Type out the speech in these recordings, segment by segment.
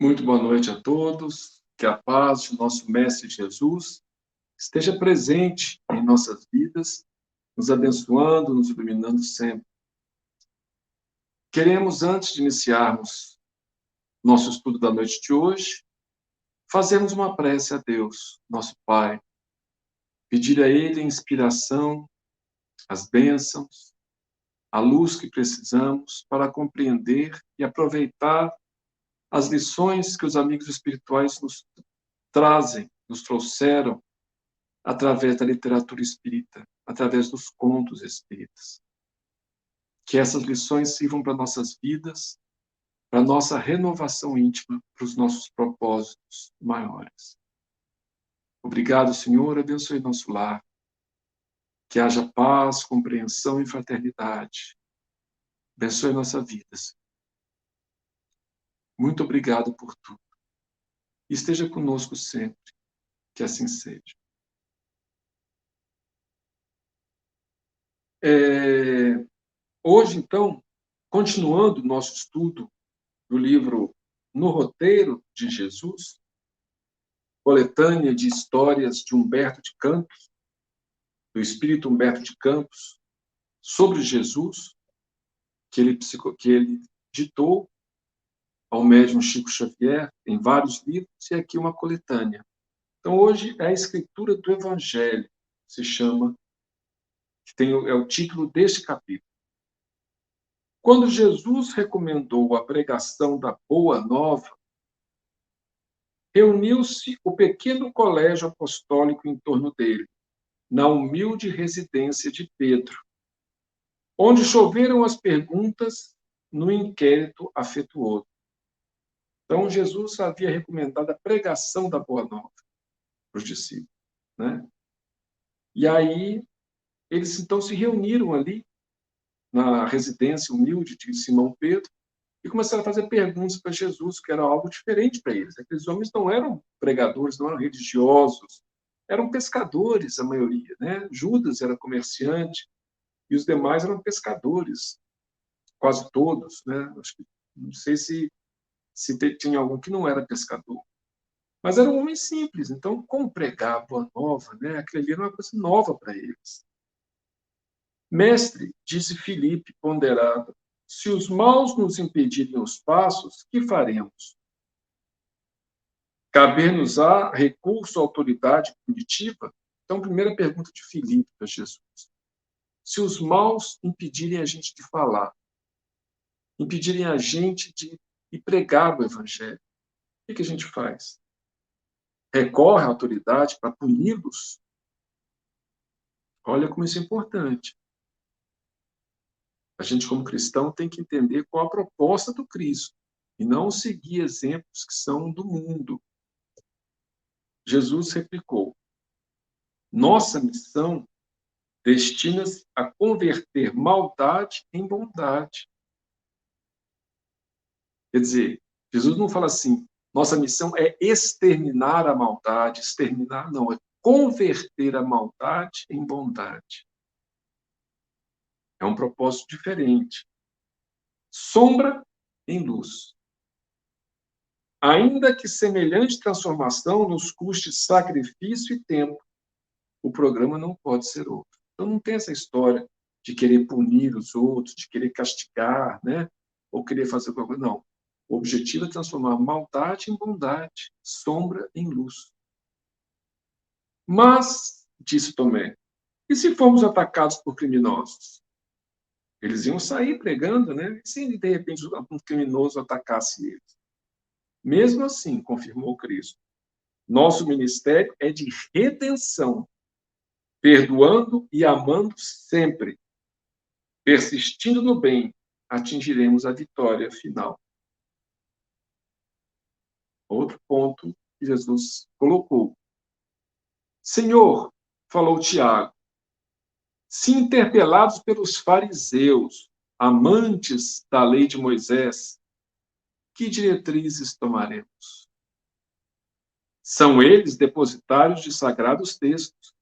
Muito boa noite a todos. Que a paz de nosso Mestre Jesus esteja presente em nossas vidas, nos abençoando, nos iluminando sempre. Queremos, antes de iniciarmos nosso estudo da noite de hoje, fazermos uma prece a Deus, nosso Pai, pedir a Ele a inspiração, as bênçãos, a luz que precisamos para compreender e aproveitar as lições que os amigos espirituais nos trazem, nos trouxeram através da literatura espírita, através dos contos espíritas. Que essas lições sirvam para nossas vidas, para nossa renovação íntima, para os nossos propósitos maiores. Obrigado, Senhor, abençoe nosso lar. Que haja paz, compreensão e fraternidade. Abençoe nossa vida, Senhor. Muito obrigado por tudo. E esteja conosco sempre. Que assim seja. Hoje, então, continuando o nosso estudo do livro No Roteiro de Jesus, coletânea de histórias de Humberto de Campos, do espírito Humberto de Campos, sobre Jesus, que ele ditou ao médium Chico Xavier em vários livros, e aqui uma coletânea. Então, hoje é a escritura do Evangelho, se chama, que é o título deste capítulo. Quando Jesus recomendou a pregação da Boa Nova, reuniu-se o pequeno colégio apostólico em torno dele, na humilde residência de Pedro, onde choveram as perguntas no inquérito afetuoso. Então, Jesus havia recomendado a pregação da Boa Nova para os discípulos, né? E aí, eles então se reuniram ali, na residência humilde de Simão Pedro, e começaram a fazer perguntas para Jesus, que era algo diferente para eles. Aqueles homens não eram pregadores, não eram religiosos, eram pescadores, a maioria, né? Judas era comerciante, e os demais eram pescadores, quase todos, né? Acho que, não sei se tinha algum que não era pescador. Mas eram homens simples, então como pregar a Boa Nova, né? Aquilo ali era uma coisa nova para eles. Mestre, disse Filipe, ponderado, se os maus nos impedirem os passos, que faremos? Caber-nos-á recurso à autoridade punitiva? Então, primeira pergunta de Filipe para Jesus. Se os maus impedirem a gente de falar, impedirem a gente de pregar o Evangelho, o que a gente faz? Recorre à autoridade para puni-los? Olha como isso é importante. A gente, como cristão, tem que entender qual a proposta do Cristo e não seguir exemplos que são do mundo. Jesus replicou: nossa missão destina-se a converter maldade em bondade. Quer dizer, Jesus não fala assim, nossa missão é exterminar a maldade, exterminar, não, é converter a maldade em bondade. É um propósito diferente. Sombra em luz. Ainda que semelhante transformação nos custe sacrifício e tempo, o programa não pode ser outro. Então não tem essa história de querer punir os outros, de querer castigar, né? Ou querer fazer alguma coisa. Não. O objetivo é transformar maldade em bondade, sombra em luz. Mas, disse Tomé, e se formos atacados por criminosos? Eles iam sair pregando, né? E se de repente um criminoso atacasse eles? Mesmo assim, confirmou Cristo, nosso ministério é de redenção, perdoando e amando sempre. Persistindo no bem, atingiremos a vitória final. Outro ponto que Jesus colocou. Senhor, falou Tiago, se interpelados pelos fariseus, amantes da lei de Moisés, que diretrizes tomaremos? São eles depositários de sagrados textos,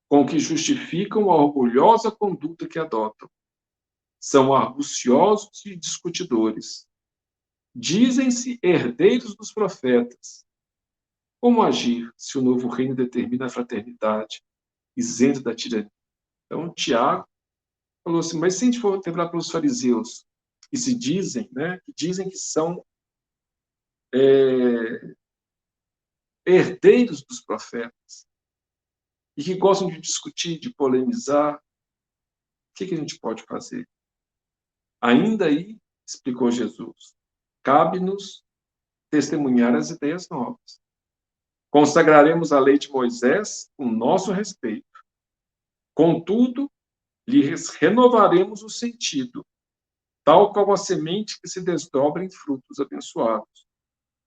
com que justificam a orgulhosa conduta que adotam. São arguciosos e discutidores. Dizem-se herdeiros dos profetas. Como agir se o novo reino determina a fraternidade, isento da tirania? Então, Tiago falou assim, mas se a gente for lembrar pelos fariseus, que se dizem, né, que dizem que são herdeiros dos profetas, e que gostam de discutir, de polemizar, o que a gente pode fazer? Ainda aí, explicou Jesus, cabe-nos testemunhar as ideias novas. Consagraremos a lei de Moisés com nosso respeito. Contudo, lhes renovaremos o sentido, tal como a semente que se desdobra em frutos abençoados.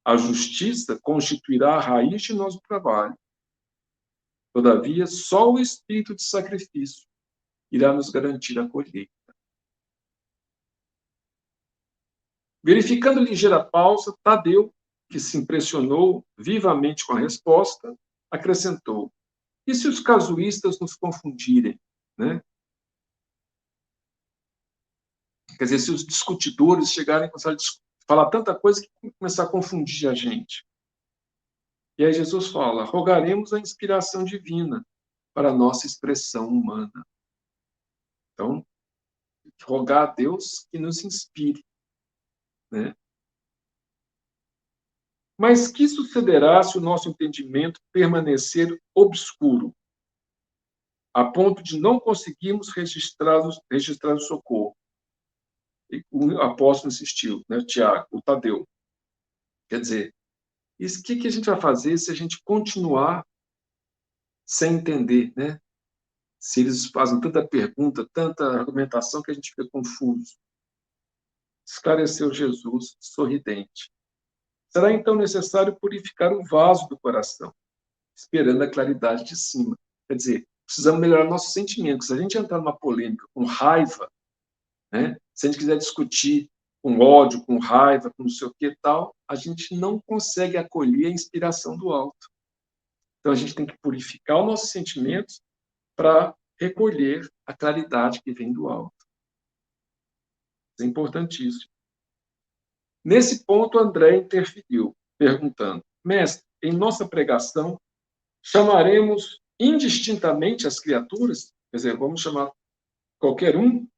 A justiça constituirá a raiz de nosso trabalho. Todavia, só o espírito de sacrifício irá nos garantir a colheita. Verificando ligeira pausa, Tadeu, que se impressionou vivamente com a resposta, acrescentou: e se os casuístas nos confundirem? Né? Quer dizer, se os discutidores chegarem a começar a falar tanta coisa que começar a confundir a gente. E aí Jesus fala: rogaremos a inspiração divina para a nossa expressão humana. Então, rogar a Deus que nos inspire. Né? Mas que sucederá se o nosso entendimento permanecer obscuro, a ponto de não conseguirmos registrar o socorro? E o apóstolo insistiu, né, Tiago, o Tadeu. Quer dizer, o que a gente vai fazer se a gente continuar sem entender, né? Se eles fazem tanta pergunta, tanta argumentação que a gente fica confuso. Esclareceu Jesus, sorridente. Será então necessário purificar o vaso do coração, esperando a claridade de cima. Quer dizer, precisamos melhorar nossos sentimentos. Se a gente entrar numa polêmica com raiva, né? Se a gente quiser discutir com ódio, com raiva, com não sei o que e tal, a gente não consegue acolher a inspiração do alto. Então, a gente tem que purificar os nossos sentimentos para recolher a claridade que vem do alto. Isso é importantíssimo. Nesse ponto, André interferiu, perguntando: mestre, em nossa pregação, chamaremos indistintamente as criaturas? Quer dizer, vamos chamar qualquer um?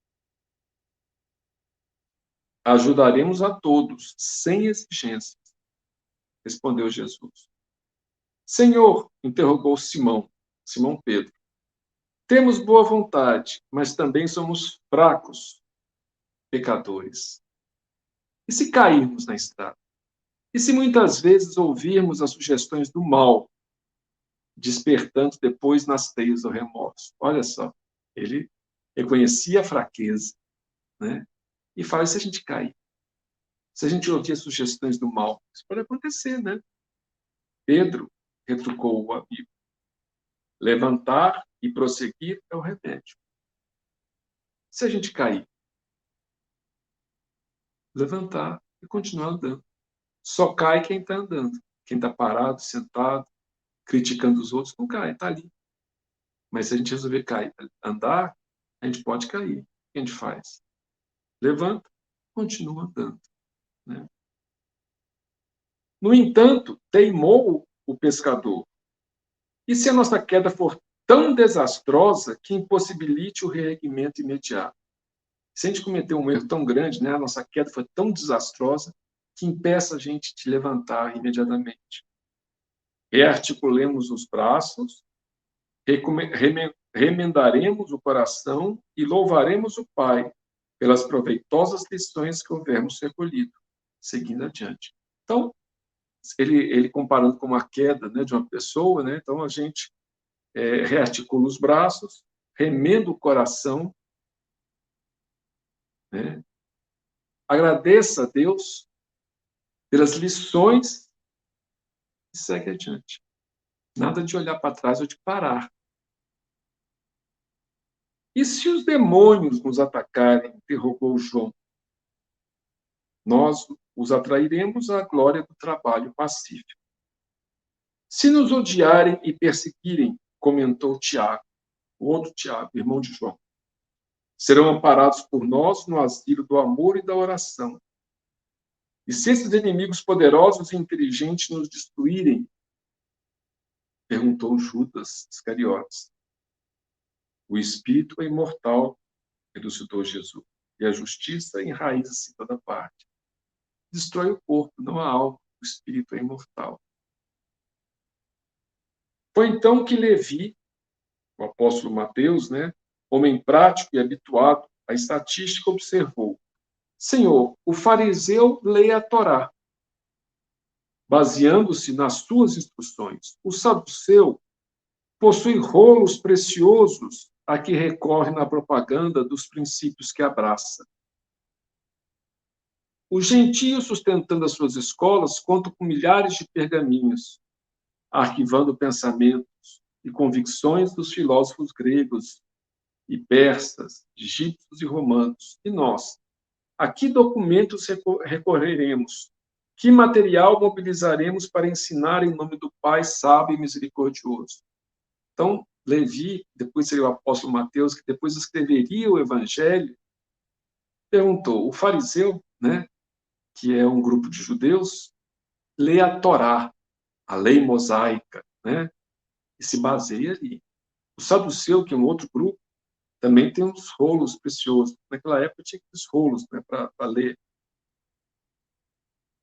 Ajudaremos a todos, sem exigências, respondeu Jesus. Senhor, interrogou Simão Pedro, temos boa vontade, mas também somos fracos, pecadores. E se cairmos na estrada? E se muitas vezes ouvirmos as sugestões do mal, despertando depois nas teias do remorso? Olha só, ele reconhecia a fraqueza, né? E fala, e se a gente cair? Se a gente ouvir as sugestões do mal? Isso pode acontecer, né? Pedro retrucou o amigo. Levantar e prosseguir é o remédio. Se a gente cair, levantar e continuar andando. Só cai quem está andando. Quem está parado, sentado, criticando os outros, não cai, está ali. Mas se a gente resolver cair, andar, a gente pode cair. O que a gente faz? Levanta, continua andando. Né? No entanto, teimou o pescador. E se a nossa queda for tão desastrosa que impossibilite o reerguimento imediato? Se a gente cometer um erro tão grande, né, a nossa queda foi tão desastrosa, que impeça a gente de levantar imediatamente. Rearticulemos os braços, remendaremos o coração e louvaremos o Pai pelas proveitosas lições que houvermos recolhido, seguindo adiante. Então, ele comparando com uma queda, né, de uma pessoa, né, então a gente rearticula os braços, remenda o coração, né, agradeça a Deus pelas lições e segue adiante. Nada de olhar para trás ou de parar. E se os demônios nos atacarem? Interrogou João. Nós os atrairemos à glória do trabalho pacífico. Se nos odiarem e perseguirem, comentou Tiago, o outro Tiago, irmão de João, serão amparados por nós no asilo do amor e da oração. E se esses inimigos poderosos e inteligentes nos destruírem? Perguntou Judas Iscariotes. O espírito é imortal, ressuscitou Jesus, e a justiça enraiza-se em toda parte. Destrói o corpo, não a alma. O espírito é imortal. Foi então que Levi, o apóstolo Mateus, homem prático e habituado à estatística, observou: Senhor, o fariseu lê a Torá, baseando-se nas suas instruções. O saduceu possui rolos preciosos a que recorre na propaganda dos princípios que abraça. Os gentios, sustentando as suas escolas, contam com milhares de pergaminhos, arquivando pensamentos e convicções dos filósofos gregos e persas, egípcios e romanos. E nós? A que documentos recorreremos? Que material mobilizaremos para ensinar em nome do Pai sábio e misericordioso? Então, Levi, depois seria o apóstolo Mateus, que depois escreveria o Evangelho, perguntou: o fariseu, que é um grupo de judeus, lê a Torá, a lei mosaica, e se baseia ali. O saduceu, que é um outro grupo, também tem uns rolos preciosos. Naquela época tinha aqueles rolos para ler.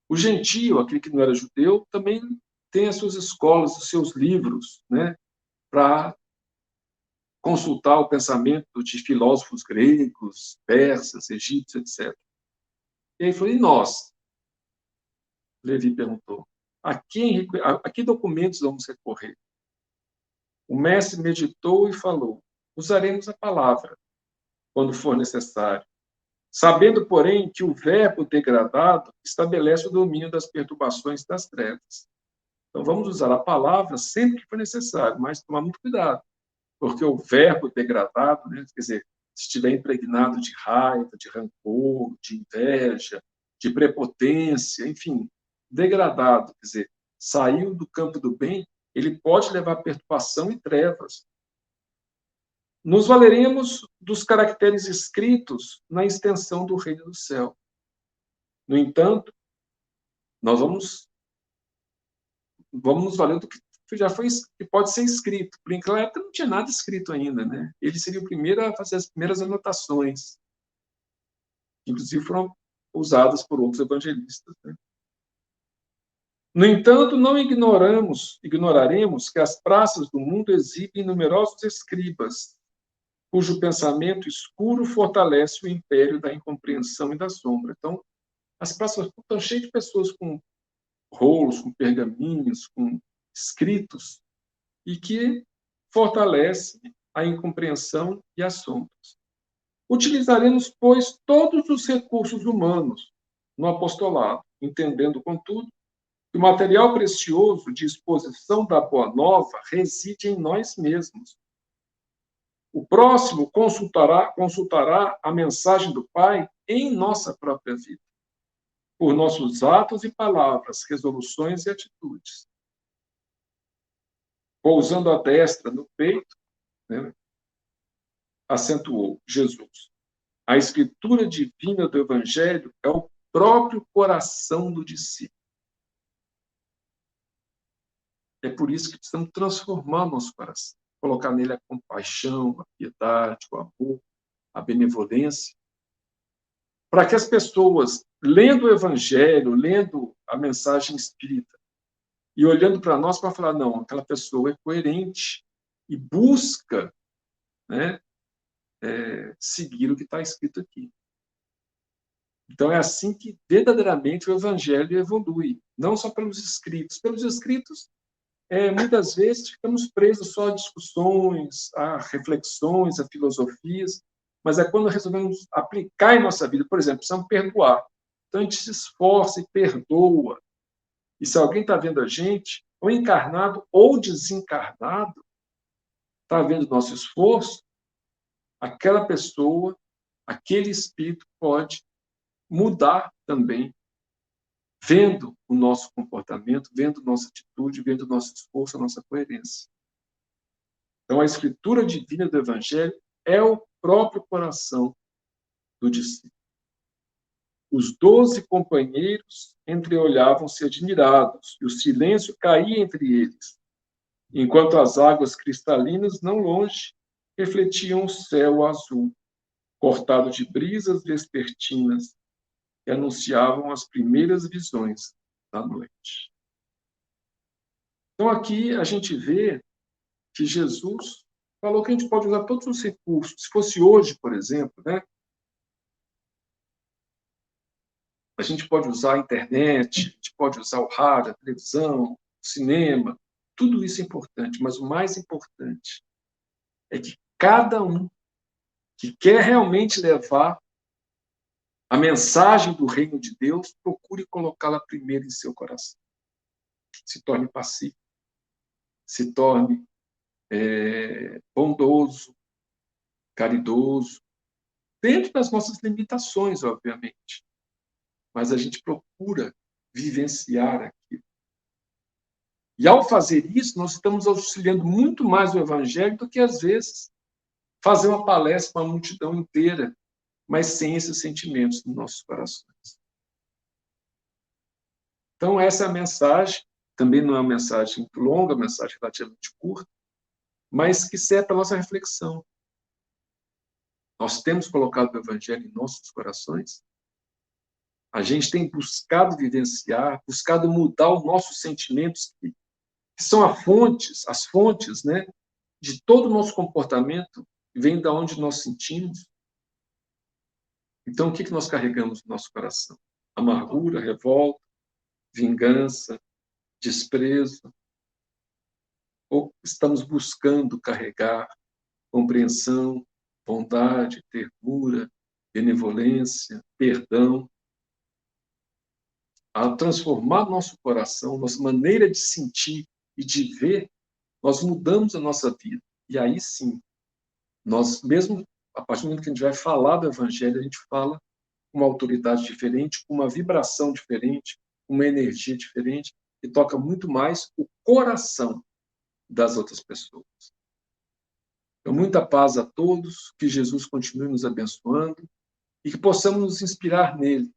O gentio, aquele que não era judeu, também tem as suas escolas, os seus livros, para consultar o pensamento de filósofos gregos, persas, egípcios, etc. E aí falou: e nós? Levi perguntou: a que documentos vamos recorrer? O mestre meditou e falou: usaremos a palavra, quando for necessário, sabendo, porém, que o verbo degradado estabelece o domínio das perturbações das trevas. Então, vamos usar a palavra sempre que for necessário, mas tomar muito cuidado, porque o verbo degradado, quer dizer, se estiver impregnado de raiva, de rancor, de inveja, de prepotência, enfim, degradado, quer dizer, saiu do campo do bem, ele pode levar a perturbação e trevas. Nos valeremos dos caracteres escritos na extensão do reino do céu. No entanto, nós vamos nos valer do que já foi, que pode ser escrito. Porque naquela época não tinha nada escrito ainda, Ele seria o primeiro a fazer as primeiras anotações, que inclusive foram usadas por outros evangelistas. No entanto, não ignoraremos que as praças do mundo exibem numerosos escribas, cujo pensamento escuro fortalece o império da incompreensão e da sombra. Então, as praças estão cheias de pessoas com rolos, com pergaminhos, com escritos, e que fortalece a incompreensão e as sombras. Utilizaremos, pois, todos os recursos humanos no apostolado, entendendo, contudo, que o material precioso de exposição da Boa Nova reside em nós mesmos. O próximo consultará a mensagem do Pai em nossa própria vida, por nossos atos e palavras, resoluções e atitudes. Pousando a destra no peito, acentuou Jesus: a escritura divina do Evangelho é o próprio coração do discípulo. É por isso que precisamos transformar o nosso coração, colocar nele a compaixão, a piedade, o amor, a benevolência, para que as pessoas, lendo o Evangelho, lendo a mensagem espírita, e olhando para nós para falar: não, aquela pessoa é coerente e busca seguir o que está escrito aqui. Então, é assim que verdadeiramente o Evangelho evolui, não só pelos escritos. Pelos escritos, muitas vezes ficamos presos só a discussões, a reflexões, a filosofias, mas é quando resolvemos aplicar em nossa vida. Por exemplo, precisamos perdoar. Então, a gente se esforça e perdoa. E se alguém está vendo a gente, ou encarnado ou desencarnado, está vendo o nosso esforço, aquela pessoa, aquele espírito pode mudar também, vendo o nosso comportamento, vendo nossa atitude, vendo nosso esforço, a nossa coerência. Então, a escritura divina do Evangelho é o próprio coração do discípulo. Os 12 companheiros entreolhavam-se admirados, e o silêncio caía entre eles, enquanto as águas cristalinas, não longe, refletiam o céu azul, cortado de brisas vespertinas, que anunciavam as primeiras visões da noite. Então, aqui a gente vê que Jesus falou que a gente pode usar todos os recursos. Se fosse hoje, por exemplo, né, a gente pode usar a internet, a gente pode usar o rádio, a televisão, o cinema, tudo isso é importante, mas o mais importante é que cada um que quer realmente levar a mensagem do reino de Deus, procure colocá-la primeiro em seu coração. Se torne pacífico, se torne bondoso, caridoso, dentro das nossas limitações, obviamente. Mas a gente procura vivenciar aquilo. E ao fazer isso, nós estamos auxiliando muito mais o evangelho do que, às vezes, fazer uma palestra para uma multidão inteira, mas sem esses sentimentos nos nossos corações. Então, essa é a mensagem. Também não é uma mensagem muito longa, uma mensagem relativamente curta, mas que serve para a nossa reflexão. Nós temos colocado o evangelho em nossos corações? A gente tem buscado vivenciar, buscado mudar os nossos sentimentos, que são as fontes, né, de todo o nosso comportamento, que vem da onde nós sentimos. Então, o que nós carregamos no nosso coração? Amargura, revolta, vingança, desprezo? Ou estamos buscando carregar compreensão, bondade, ternura, benevolência, perdão? Ao transformar nosso coração, nossa maneira de sentir e de ver, nós mudamos a nossa vida. E aí sim, nós mesmo, a partir do momento que a gente vai falar do evangelho, a gente fala com uma autoridade diferente, com uma vibração diferente, uma energia diferente, que toca muito mais o coração das outras pessoas. Então, muita paz a todos, que Jesus continue nos abençoando e que possamos nos inspirar nele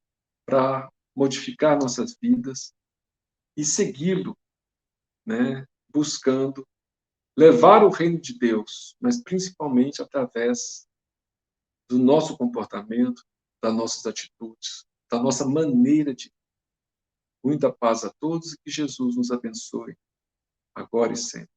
para modificar nossas vidas e segui-lo, né, buscando levar o reino de Deus, mas principalmente através do nosso comportamento, das nossas atitudes, da nossa maneira de. Muita paz a todos e que Jesus nos abençoe agora e sempre.